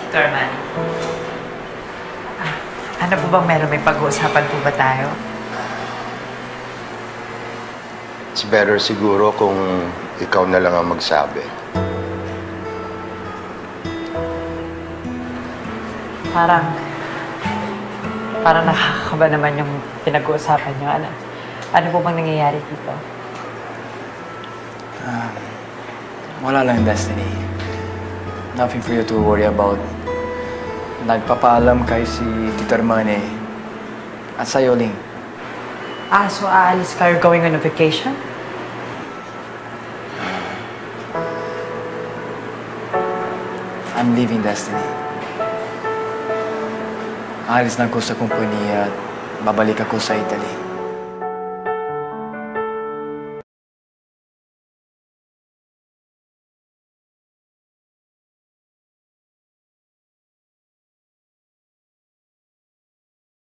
Tito Armani. Ano po bang meron? May pag-uusapan po ba tayo? It's better siguro kung ikaw na lang ang magsabi. Parang nakakaba naman yung pinag-uusapan nyo. Ano po bang nangyayari dito? Wala lang, Destiny. Nothing for you to worry about. Nagpapaalam kay si Tito Armani at sa'yo, Ling. So aalis ka? You're going on a vacation? I'm leaving, Destiny. Aalis na ako sa kumpanya at babalik ako sa Italy.